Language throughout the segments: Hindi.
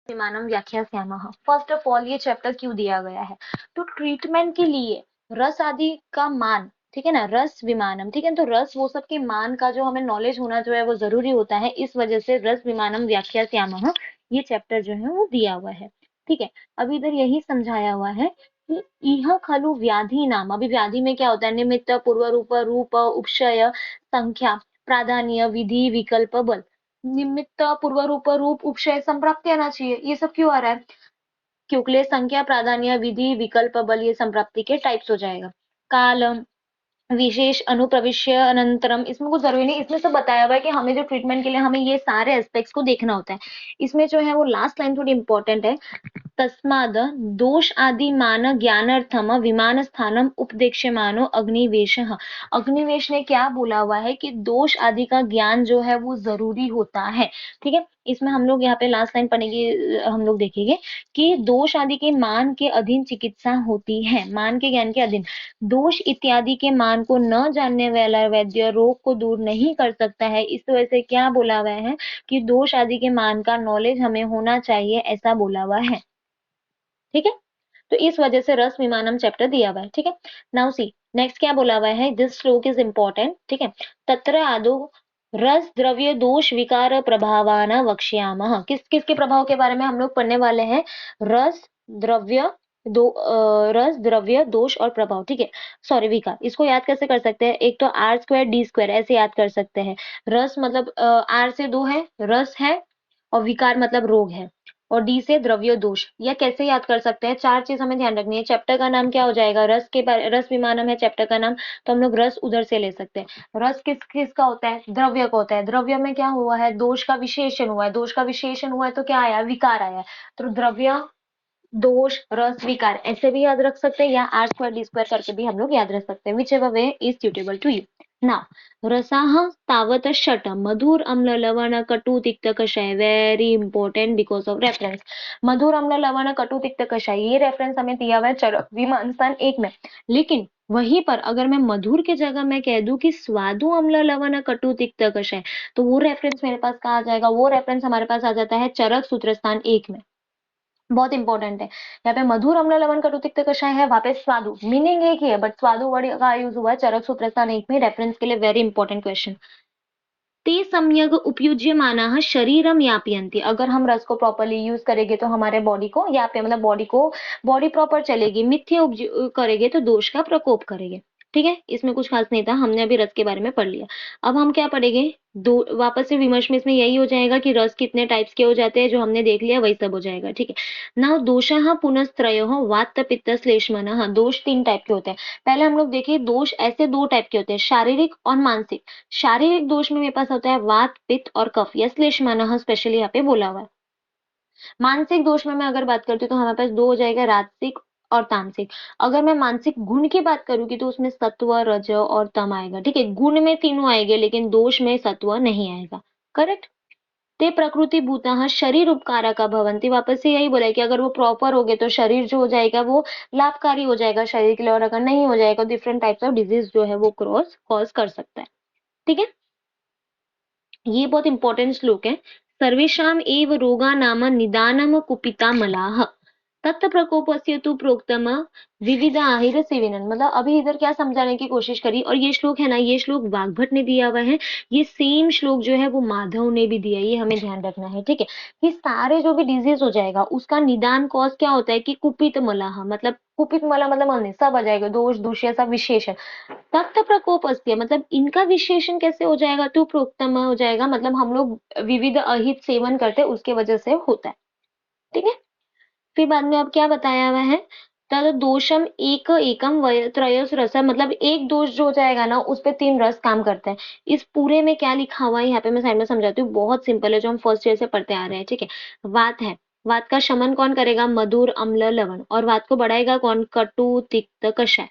विमानम व्याख्यास्यामः। फर्स्ट ऑफ ऑल ये चैप्टर क्यों दिया गया है, तो ट्रीटमेंट के लिए रस आदि का मान, ठीक है ना, रस विमानम, ठीक है, तो रस वो सब के मान का जो हमें नॉलेज होना जो है वो जरूरी होता है, इस वजह से रस विमानम व्याख्यास्यामः ये चैप्टर जो है वो दिया हुआ है। ठीक है, अभी इधर यही समझाया हुआ है कि इह खलु व्याधि नाम, अभी व्याधि में क्या होता है, निमित्त, पूर्व रूप, रूप, उपशय, संख्या, प्राधान्य, विधि, विकल्प, बल। निमित्त, पूर्व रूप, रूप, उपशय, संप्राप्ति आना चाहिए, ये सब क्यों आ रहा है, क्योंकि संख्या, प्राधान्य, विधि, विकल्प, बल ये संप्राप्ति के टाइप्स हो जाएगा। काल, विशेष, अनुप्रविश्य, अनंतरम, इसमें कुछ जरूरी नहीं, इसमें सब बताया हुआ है कि हमें जो ट्रीटमेंट के लिए हमें ये सारे एस्पेक्ट्स को देखना होता है। इसमें जो है वो लास्ट लाइन थोड़ी इंपॉर्टेंट है, तस्माद दोष आदि मान ज्ञानार्थम विमान स्थानम उपदेक्ष्यमानो अग्निवेशः। अग्निवेश ने क्या बोला हुआ है कि दोष आदि का ज्ञान जो है वो जरूरी होता है। ठीक है, इसमें हम लोग यहाँ पे लास्ट लाइन पढ़ेंगे, हम लोग देखेंगे कि दोष आदि के मान के अधीन चिकित्सा होती है, मान के ज्ञान के अधीन। दोष इत्यादि के मान को न जानने वाला वैद्य रोग को दूर नहीं कर सकता है, इस वजह से क्या बोला हुआ है कि दोष आदि के मान का नॉलेज हमें होना चाहिए, ऐसा बोला हुआ है। ठीक है, तो इस वजह से रस विमानम चैप्टर दिया हुआ है। ठीक है, नाउ सी नेक्स्ट क्या बोला हुआ है, दिस श्लोक इज इंपॉर्टेंट। ठीक है, तत्र आदो रस द्रव्य दोष विकार प्रभावाना वक्ष्यामः। किस किस के प्रभाव के बारे में हम लोग पढ़ने वाले हैं, रस, द्रव्य, रस, द्रव्य, दोष और प्रभाव। ठीक है, सॉरी विकार, इसको याद कैसे कर सकते हैं, एक तो आर स्क्वायर डी स्क्वायर ऐसे याद कर सकते हैं। रस मतलब आर से दो है, रस है, और विकार मतलब रोग है, और डी से द्रव्य दोष। या कैसे याद कर सकते हैं, चार चीज हमें ध्यान रखनी है। चैप्टर का नाम क्या हो जाएगा, रस के बारे, रस विमानम है चैप्टर का नाम, तो हम लोग रस उधर से ले सकते हैं। रस किस किस का होता है, द्रव्य का होता है। द्रव्य में क्या हुआ है, दोष का विशेषण हुआ है, दोष का विशेषण हुआ है तो क्या आया, विकार आया। तो द्रव्य, दोष, रस, विकार ऐसे भी याद रख सकते हैं, या आर स्क्वायर डी स्क्वायर करके भी हम लोग याद रख सकते हैं, whichever way is suitable to you. Now रसाः तावत षट, मधुर, अम्ल, लवण, कटु, तिक्त, कषाय, very important because of reference. मधुर, अम्ल, लवण, कटु, तिक्त, कषाय, ये रेफरेंस हमें दिया हुआ है चरक विमान स्थान 1 में। लेकिन वहीं पर अगर मैं मधुर के जगह मैं कह दूं कि स्वादु, अम्ल, लवण, कटु, तिक्त, कषाय, तो वो रेफरेंस मेरे पास कहा जाएगा, वो रेफरेंस हमारे पास आ जाता है चरक सूत्र स्थान 1 में। बहुत इंपॉर्टेंट है, यहाँ पे मधुर, अम्ल, लवण, कटु, तिक्त, कषाय है, वहां पे स्वादु, मीनिंग एक ही है, बट स्वादु वर्ड का यूज हुआ है चरक सूत्र स्थान 1 में, रेफरेंस के लिए वेरी इंपॉर्टेंट क्वेश्चन। ते सम्यक उपयुज्यमानाः शरीरम यापयन्ति, अगर हम रस को प्रॉपरली यूज करेंगे तो हमारे बॉडी को यापे मतलब बॉडी को, बॉडी प्रॉपर चलेगी, मिथ्य करेंगे तो दोष का प्रकोप करेंगे। ठीक है, इसमें कुछ खास नहीं था, हमने अभी रस के बारे में पढ़ लिया। अब हम क्या पढ़ेंगे, दो वापस से विमर्श में इसमें यही हो जाएगा कि रस कितने टाइप्स के हो जाते हैं, जो हमने देख लिया वही सब हो जाएगा। ठीक है, नाउ दोषः पुनस्त्रयः वात पित्त श्लेष्मनः, दोष 3 टाइप के होते हैं। पहले हम लोग देखिए दोष ऐसे 2 टाइप के होते हैं, शारीरिक और मानसिक। शारीरिक दोष में मेरे पास होता है वात, पित्त और कफ, या श्लेष्मनः स्पेशली यहाँ पे बोला हुआ है। मानसिक दोष में मैं अगर बात करती हूँ तो हमारे पास 2 हो जाएगा, राजसिक और तामसिक। अगर मैं मानसिक गुण की बात करूंगी तो उसमें सत्व, रज और तम आएगा। ठीक है, गुण में तीनों आएंगे लेकिन दोष में सत्व नहीं आएगा। करेक्ट, ते प्रकृति भूतः शरीर उपकारक भवन्ति, वापस से यही बोला है कि अगर वो प्रॉपर हो गए तो शरीर जो हो जाएगा वो लाभकारी हो जाएगा शरीर के लिए, और अगर नहीं हो जाएगा डिफरेंट टाइप्स ऑफ डिजीज जो है वो क्रॉस कॉज कर सकता है। ठीक है, ये बहुत इंपॉर्टेंट श्लोक है। सर्वेषाम एव रोगानाम निदानम कुपिता मलाः तत् प्रकोपस्य तु प्रोक्तम विविध आहिर सेविनन, मतलब अभी इधर क्या समझाने की कोशिश करी, और ये श्लोक है ना, ये श्लोक वाग्भट ने दिया हुआ है, ये सेम श्लोक जो है वो माधव ने भी दिया है, ये हमें ध्यान रखना है। ठीक है, कि सारे जो भी डिजीज हो जाएगा उसका निदान कॉज क्या होता है कि कुपित मलाह, मतलब कुपित मला मतलब अन्य सब आ जाएगा, दोष, दूष्य, सब विशेषण। तत्व प्रकोप अस्त्य मतलब इनका विशेषण कैसे हो जाएगा, तो प्रोक्तम हो जाएगा, मतलब हम लोग विविध अहित सेवन करते हैं उसके वजह से होता है। ठीक है, फिर बाद में अब क्या बताया हुआ है, तद दोषम एक एकम त्रयस रस, मतलब एक दोष जो हो जाएगा ना उस पे 3 रस काम करते हैं। इस पूरे में क्या लिखा हुआ है यहाँ पे मैं साइड में समझाती हूँ, बहुत सिंपल है, जो हम फर्स्ट ईयर से पढ़ते आ रहे हैं। ठीक है, वात है, वात का शमन कौन करेगा, मधुर, अम्ल, लवण, और वात को बढ़ाएगा कौन, कटु, तिक्त, कषाय।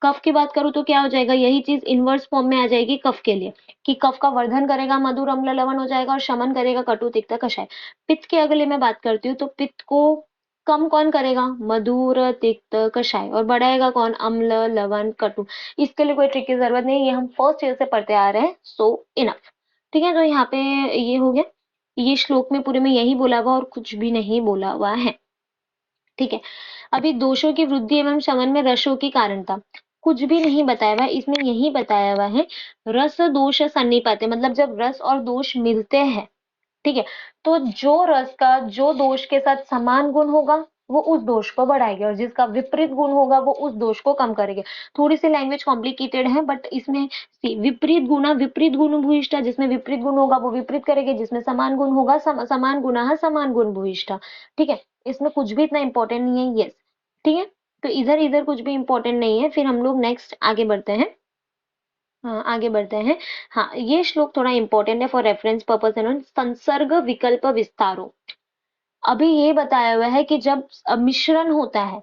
कफ की बात करूं तो क्या हो जाएगा, यही चीज इनवर्स फॉर्म में आ जाएगी कफ के लिए, कि कफ का वर्धन करेगा मधुर, अम्ल, लवण हो जाएगा, और शमन करेगा कटु, तिक्त, कषाय। पित्त के अगले में बात करती हूँ तो पित्त को कम कौन करेगा, मधुर, तिक्त, कषाय, और बढ़ाएगा कौन, अम्ल, लवण, कटु। इसके लिए कोई ट्रिक की जरूरत नहीं, ये हम फर्स्ट ईयर से पढ़ते आ रहे हैं, सो इनफ। ठीक है, तो यहाँ पे ये हो गया। ये श्लोक में पूरे में यही बोला हुआ और कुछ भी नहीं बोला हुआ है। ठीक है। अभी दोषों की वृद्धि एवं शमन में रसों की कारणता, कुछ भी नहीं बताया हुआ है, इसमें यही बताया हुआ है रस दोष सन्निपाते, मतलब जब रस और दोष मिलते हैं, ठीक है, तो जो रस का जो दोष के साथ समान गुण होगा वो उस दोष को बढ़ाएगी और जिसका विपरीत गुण होगा वो उस दोष को कम करेगी। थोड़ी सी लैंग्वेज कॉम्प्लिकेटेड है बट इसमें विपरीत गुना विपरीत गुण भूयिष्ठा, जिसमें विपरीत गुण होगा वो विपरीत करेगी, जिसमें समान गुण होगा समान गुना समान गुण भूयिष्ठा। ठीक है, इसमें कुछ भी इतना इंपॉर्टेंट नहीं है। यस, ठीक है, तो इधर इधर कुछ भी इंपॉर्टेंट नहीं है। फिर हम लोग नेक्स्ट आगे बढ़ते हैं। हाँ, आगे बढ़ते हैं। हाँ, ये श्लोक थोड़ा इंपॉर्टेंट है फॉर रेफरेंस पर्पस एंड संसर्ग विकल्प विस्तारो। अभी ये बताया हुआ है कि जब मिश्रण होता है,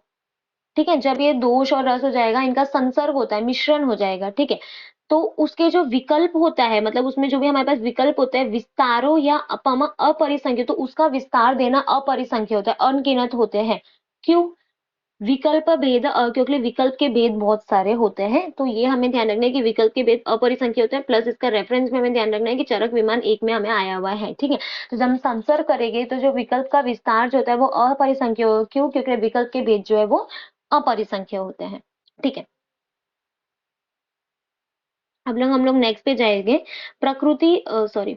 ठीक है, जब ये दोष और रस हो जाएगा, इनका संसर्ग होता है, मिश्रण हो जाएगा, ठीक है, तो उसके जो विकल्प होता है, मतलब उसमें जो भी हमारे पास विकल्प होता है, विस्तारो या अपमा अपरिसंख्य, तो उसका विस्तार देना अपरिसंख्य होता है, अनगिनत होते हैं। क्यों? विकल्प भेद क्योंकि विकल्प के भेद बहुत सारे होते हैं, तो ये हमें ध्यान रखना है कि विकल्प के भेद अपरिसंख्य होते हैं, प्लस इसका रेफरेंस में हमें ध्यान रखना है कि चरक विमान एक में हमें आया हुआ है। ठीक है, तो जब हम संसर्ग करेंगे तो जो विकल्प का विस्तार जो होता है वो अपरिसंख्य होगा। क्यों? क्योंकि विकल्प के भेद जो है वो अपरिसंख्य होते हैं। ठीक है, अब लोग हम लोग नेक्स्ट पे जाएंगे। प्रकृति सॉरी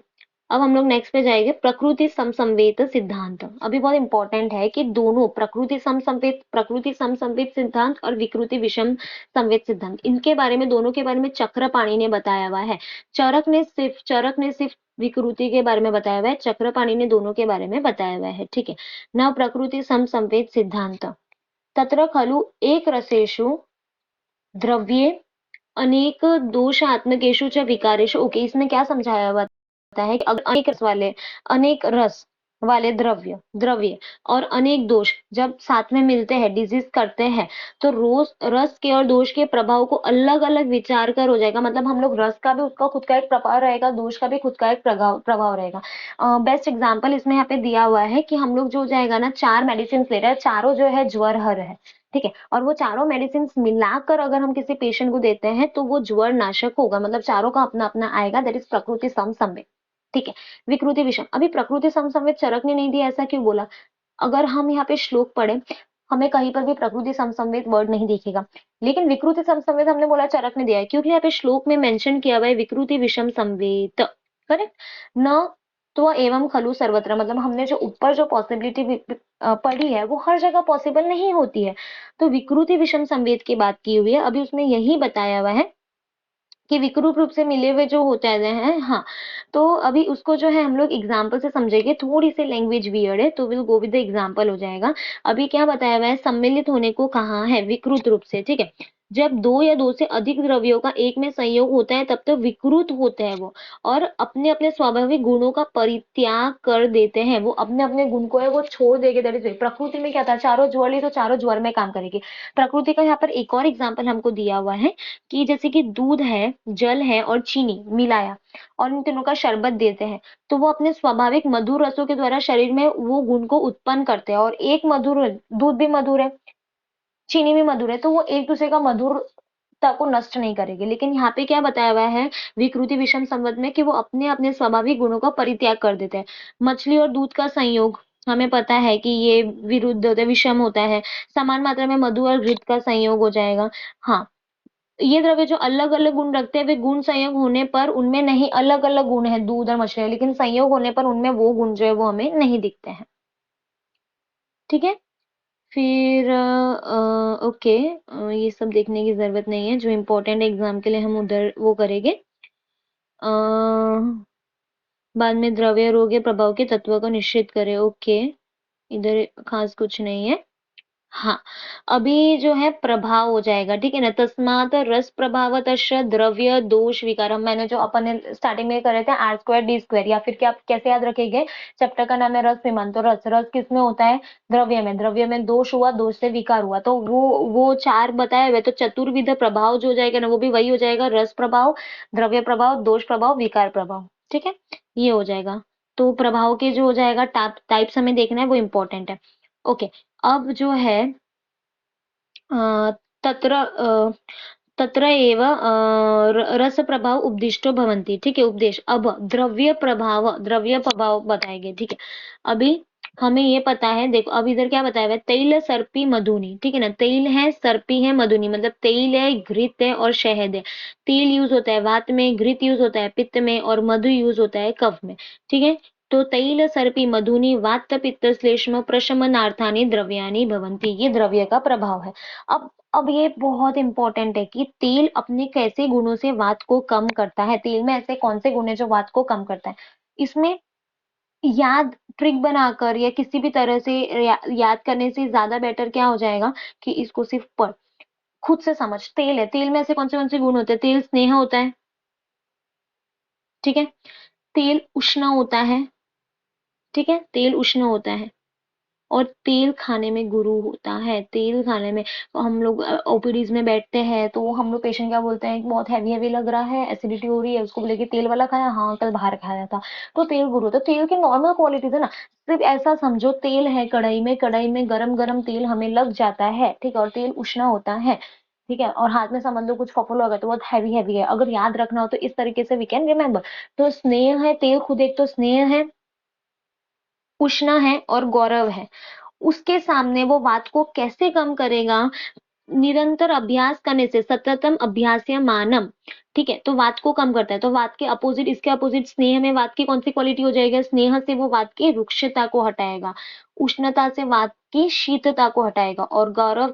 अब हम लोग नेक्स्ट पे जाएंगे प्रकृति समसंवेत सिद्धांत। अभी बहुत इंपॉर्टेंट है कि दोनों प्रकृति समसंवेत सिद्धांत और विकृति विषम संवेत सिद्धांत, इनके बारे में, दोनों के बारे में चक्रपाणि ने बताया हुआ है। चरक ने सिर्फ विकृति के बारे में बताया हुआ है, चक्रपाणि ने दोनों के बारे में बताया हुआ है। ठीक है, न प्रकृति समसंवेत सिद्धांत तत्र खलु एक रसेषु द्रव्ये अनेक दोषात्मकेषु च विकारेषु। ओके, इसमें क्या समझाया हुआ है कि अगर अनेक रस वाले द्रव्य और अनेक दोष जब साथ में मिलते हैं, डिजीज करते हैं, तो रोज रस के और दोष के प्रभाव को अलग अलग विचार कर हो जाएगा। मतलब हम लोग रस का भी उसका खुद का एक प्रभाव रहेगा, दोष का भी खुद का एक प्रभाव रहेगा। बेस्ट एग्जाम्पल इसमें यहाँ पे दिया हुआ है कि हम लोग जो हो जाएगा ना, 4 मेडिसिन ले रहे हैं, चारों जो है ज्वर हर है, ठीक है, और वो चारों मेडिसिन मिलाकर अगर हम किसी पेशेंट को देते हैं तो वो ज्वर नाशक होगा, मतलब चारों का अपना अपना आएगा, दैट इज प्रकृति समसंवेत। ठीक है, विकृति विषम, अभी प्रकृति समसंवेत चरक ने नहीं दिया, ऐसा क्यों बोला? अगर हम यहाँ पे श्लोक पढ़े, हमें कहीं पर भी प्रकृति समसंवेत वर्ड नहीं दिखेगा, लेकिन विकृति समसंवेत हमने बोला चरक ने दिया है, क्योंकि यहाँ पे श्लोक में मेंशन किया हुआ है विकृति विषम संवेत। करेक्ट न? तो एवं खलु सर्वत्र, मतलब हमने जो ऊपर जो पॉसिबिलिटी पढ़ी है वो हर जगह पॉसिबल नहीं होती है, तो विकृति विषम संवेद की बात की हुई है। अभी उसमें यही बताया हुआ है कि विकृत रूप से मिले हुए जो होते हैं, हाँ, तो अभी उसको जो है हम लोग एग्जाम्पल से समझेंगे। थोड़ी सी लैंग्वेज वियर्ड है तो will go with the example हो जाएगा। अभी क्या बताया हुआ है, सम्मिलित होने को कहा है विकृत रूप से, ठीक है, जब दो या दो से अधिक द्रव्यों का एक में संयोग होता है तब तो विकृत होते हैं वो, और अपने अपने स्वाभाविक गुणों का परित्याग कर देते हैं, वो अपने अपने गुण को है वो छोड़ देंगे। दैट इज प्रकृति में क्या था, चारों ज्वर ली तो चारों ज्वर में काम करेगी। प्रकृति का यहाँ पर एक और एग्जाम्पल हमको दिया हुआ है कि जैसे कि दूध है, जल है और चीनी मिलाया और इन तीनों का शरबत देते हैं, तो वो अपने स्वाभाविक मधुर रसों के द्वारा शरीर में वो गुण को उत्पन्न करते हैं, और एक मधुर दूध भी मधुर है, चीनी भी मधुर है, तो वो एक दूसरे का मधुरता को नष्ट नहीं करेगी। लेकिन यहाँ पे क्या बताया हुआ है विकृति विषम संबंध में, कि वो अपने अपने स्वाभाविक गुणों का परित्याग कर देते हैं। मछली और दूध का संयोग हमें पता है कि ये विरुद्ध होता है, विषम होता है। समान मात्रा में मधु और घृत का संयोग हो जाएगा। हाँ, ये द्रव्य जो अलग अलग गुण रखते हैं, वे गुण संयोग होने पर उनमें नहीं, अलग अलग गुण है दूध और मछली, लेकिन संयोग होने पर उनमें वो गुण जो है वो हमें नहीं दिखते हैं। ठीक है, फिर ओके, ये सब देखने की जरूरत नहीं है, जो इम्पोर्टेंट एग्जाम के लिए हम उधर वो करेंगे। बाद में द्रव्य रोग के प्रभाव के तत्व को निश्चित करें। ओके, इधर खास कुछ नहीं है। हाँ, अभी जो है प्रभाव हो जाएगा, ठीक है ना, तस्मात रस प्रभावतश्च द्रव्य दोष विकारम, मैंने जो अपन ने स्टार्टिंग में करे थे आर स्क्वायर डी स्क्वायर, या फिर क्या कैसे याद रखेंगे, चैप्टर का नाम है रस विमान, तो रस रस किसमें होता है, द्रव्य में दोष हुआ, दोष से विकार हुआ, तो वो चार बताए हुए, तो चतुर्विध प्रभाव जो हो जाएगा ना वो भी वही हो जाएगा, रस प्रभाव, द्रव्य प्रभाव, दोष प्रभाव, विकार प्रभाव। ठीक है, ये हो जाएगा। तो प्रभाव के जो हो जाएगा टाइप्स हमें देखना है, वो इम्पोर्टेंट है। ओके, अब जो है तत्र तत्र एव रस प्रभाव उपदिष्टो भवन्ति, ठीक है, उपदेश। अब द्रव्य प्रभाव बताएंगे, ठीक है। अभी हमें ये पता है, देखो अब इधर क्या बताया हुआ है, तैल सर्पी मधुनी, ठीक है ना, तेल है, सर्पी है, मधुनी, मतलब तेल है, घृत है और शहद है। तेल यूज होता है वात में, घृत यूज होता है पित्त में और मधु यूज होता है कफ में, ठीक है। तो तैल सर्पी मधुनी वात पित्त श्लेष्म प्रशमनार्थानि द्रव्यानि भवन्ति, ये द्रव्य का प्रभाव है। अब ये बहुत इंपॉर्टेंट है कि तेल अपने कैसे गुणों से वात को कम करता है, तेल में ऐसे कौन से गुण है जो वात को कम करता है। इसमें याद ट्रिक बनाकर या किसी भी तरह से याद करने से ज्यादा बेटर क्या हो जाएगा कि इसको सिर्फ पढ़, खुद से समझ। तेल है, तेल में ऐसे कौन से गुण होते हैं, तेल स्नेह होता है, ठीक है, तेल उष्ण होता है, ठीक है, तेल उष्ण होता है, और तेल खाने में गुरु होता है, तेल खाने में। तो हम लोग ओपीडीज में बैठते हैं तो हम लोग पेशेंट क्या बोलते हैं, बहुत हैवी हैवी लग रहा है, एसिडिटी हो रही है, उसको बोले कि तेल वाला खाया, हाँ कल बाहर खाया था। तो तेल गुरु, तो तेल की नॉर्मल क्वालिटीज है ना, सिर्फ ऐसा समझो तेल है कढ़ाई में गरम गरम तेल हमें लग जाता है, ठीक है, और तेल उष्ण होता है, ठीक है, और हाथ में समझ लो कुछ फफूंद हो गया तो बहुत हैवी हैवी है, अगर याद रखना हो तो इस तरीके से वी कैन रिमेम्बर। तो स्नेह है, तेल खुद एक तो स्नेह है, उष्ण है और गौरव है। उसके सामने वो बात को कैसे कम करेगा, निरंतर अभ्यास करने से, सततम अभ्यास्यमानम, ठीक है, तो वात को कम करता है। तो वात के अपोजिट, इसके अपोजिट स्नेह में वात की कौन सी क्वालिटी हो जाएगा, स्नेह से वो वात की रुक्षता को हटाएगा, उष्णता से वात की शीतता को हटाएगा, और गौरव